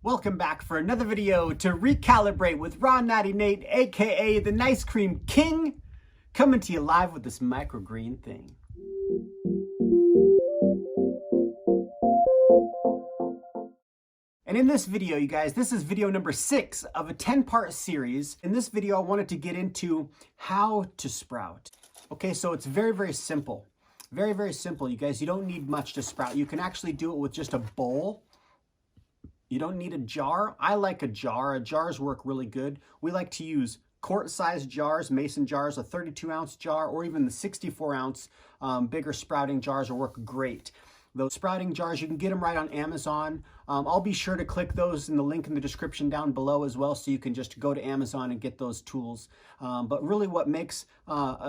Welcome back for another video to recalibrate with Raw Natty Nate, aka the Nice Cream King, coming to you live with this microgreen thing. And in this video, you guys, this is video number 6 of a 10-part series. In this video, I wanted to get into how to sprout. Okay, so it's very simple. Very simple, you guys. You don't need much to sprout. You can actually do it with just a bowl. You don't need a jar. I like a jar. Jars work really good. We like to use quart-sized jars, mason jars, a 32-ounce jar, or even the 64-ounce bigger sprouting jars will work great. Those sprouting jars, you can get them right on Amazon. I'll be sure to click those in the link in the description down below as well, so you can just go to Amazon and get those tools. But really what makes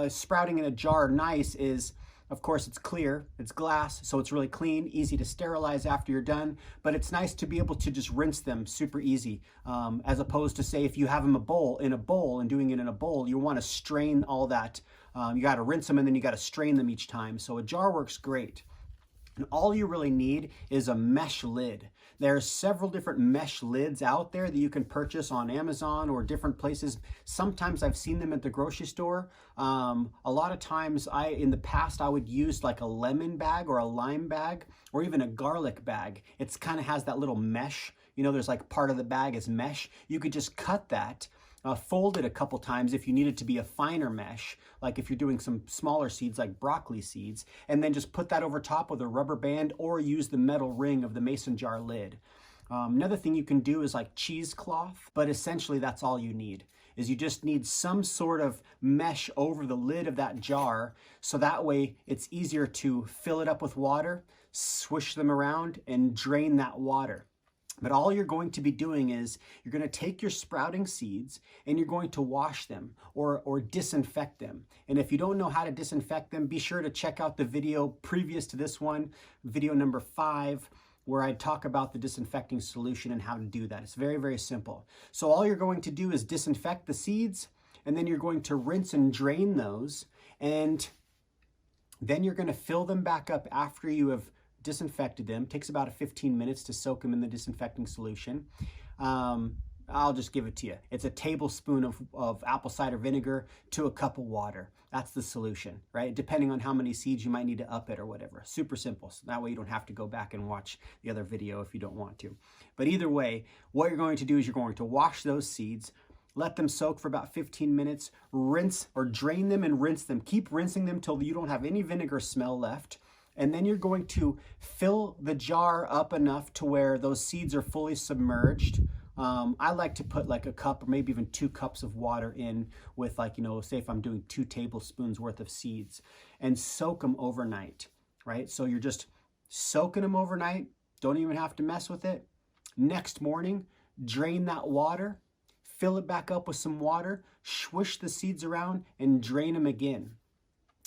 sprouting in a jar nice is, of course, it's clear, it's glass, so it's really clean, easy to sterilize after you're done, but it's nice to be able to just rinse them super easy, as opposed to, say, if you have them in a bowl and doing it in a bowl, you want to strain all that. You got to rinse them and then you got to strain them each time. So a jar works great. And all you really need is a mesh lid. There's several different mesh lids out there that you can purchase on Amazon or different places. Sometimes I've seen them at the grocery store. A lot of times in the past, I would use like a lemon bag or a lime bag or even a garlic bag. It's kind of has that little mesh. You know, there's like part of the bag is mesh. You could just cut that. Fold it a couple times if you need it to be a finer mesh, like if you're doing some smaller seeds like broccoli seeds, and then just put that over top with a rubber band or use the metal ring of the mason jar lid. Another thing you can do is like cheesecloth, but essentially that's all you need. Is you just need some sort of mesh over the lid of that jar, so that way it's easier to fill it up with water, swish them around, and drain that water. But all you're going to be doing is you're going to take your sprouting seeds and you're going to wash them or disinfect them. And if you don't know how to disinfect them, be sure to check out the video previous to this one, video number 5, where I talk about the disinfecting solution and how to do that. It's very simple. So all you're going to do is disinfect the seeds, and then you're going to rinse and drain those, and then you're going to fill them back up after you have disinfected them. It takes about 15 minutes to soak them in the disinfecting solution. I'll just give it to you. It's a tablespoon of apple cider vinegar to a cup of water. That's the solution, right? Depending on how many seeds, you might need to up it or whatever. Super simple. So that way you don't have to go back and watch the other video if you don't want to. But either way, what you're going to do is you're going to wash those seeds, let them soak for about 15 minutes, rinse or drain them and rinse them. Keep rinsing them till you don't have any vinegar smell left. And then you're going to fill the jar up enough to where those seeds are fully submerged. I like to put like a cup or maybe even 2 cups of water in with, like, you know, say if I'm doing 2 tablespoons worth of seeds, and soak them overnight, right? So you're just soaking them overnight. Don't even have to mess with it. Next morning, drain that water, fill it back up with some water, swish the seeds around and drain them again.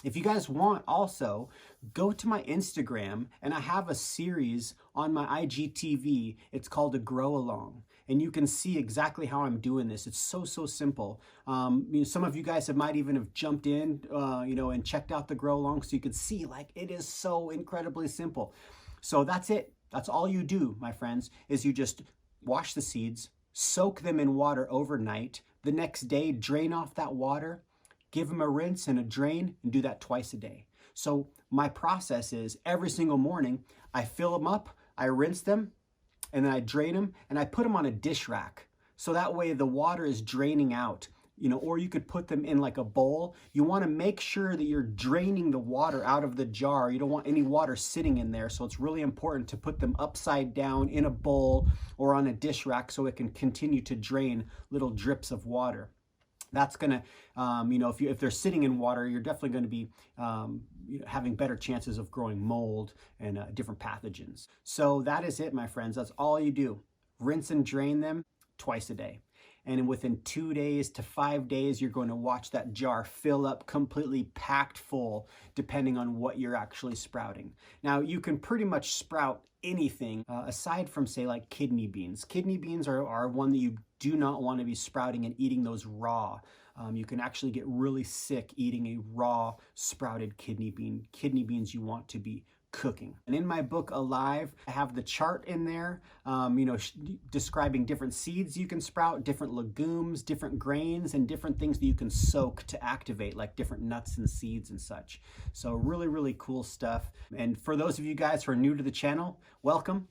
If you guys want, also, go to my Instagram, and I have a series on my IGTV. It's called a Grow Along, and you can see exactly how I'm doing this. It's so simple. You know, some of you guys might even have jumped in, you know, and checked out the Grow Along, so you can see like it is so incredibly simple. So that's it. That's all you do, my friends, is you just wash the seeds, soak them in water overnight. The next day, drain off that water. Give them a rinse and a drain, and do that twice a day. So my process is every single morning, I fill them up, I rinse them, and then I drain them, and I put them on a dish rack. So that way the water is draining out, you know, or you could put them in like a bowl. You want to make sure that you're draining the water out of the jar. You don't want any water sitting in there. So it's really important to put them upside down in a bowl or on a dish rack so it can continue to drain little drips of water. That's gonna, you know, if they're sitting in water, you're definitely going to be you know, having better chances of growing mold and different pathogens. So that is it, my friends. That's all you do. Rinse and drain them twice a day. And within 2 days to 5 days, you're going to watch that jar fill up completely packed full, depending on what you're actually sprouting. Now, you can pretty much sprout anything aside from, say, like kidney beans. Kidney beans are one that you do not want to be sprouting and eating those raw. You can actually get really sick eating a raw sprouted kidney bean. Kidney beans you want to be cooking. And in my book, Alive, I have the chart in there, describing different seeds you can sprout, different legumes, different grains, and different things that you can soak to activate, like different nuts and seeds and such. So really, really cool stuff. And for those of you guys who are new to the channel, welcome.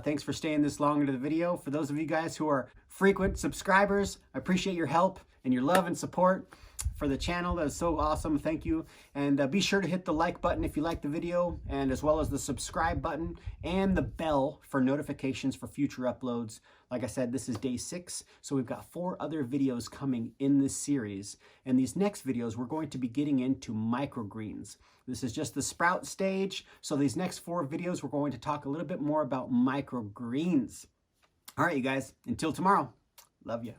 Thanks for staying this long into the video. For those of you guys who are frequent subscribers, I appreciate your help and your love and support for the channel. That is so awesome. Thank you. And be sure to hit the like button if you like the video, and as well as the subscribe button and the bell for notifications for future uploads. Like I said, this is day 6, so we've got 4 other videos coming in this series. And these next videos, we're going to be getting into microgreens. This is just the sprout stage. So these next 4 videos, we're going to talk a little bit more about microgreens. All right, you guys, until tomorrow, love you.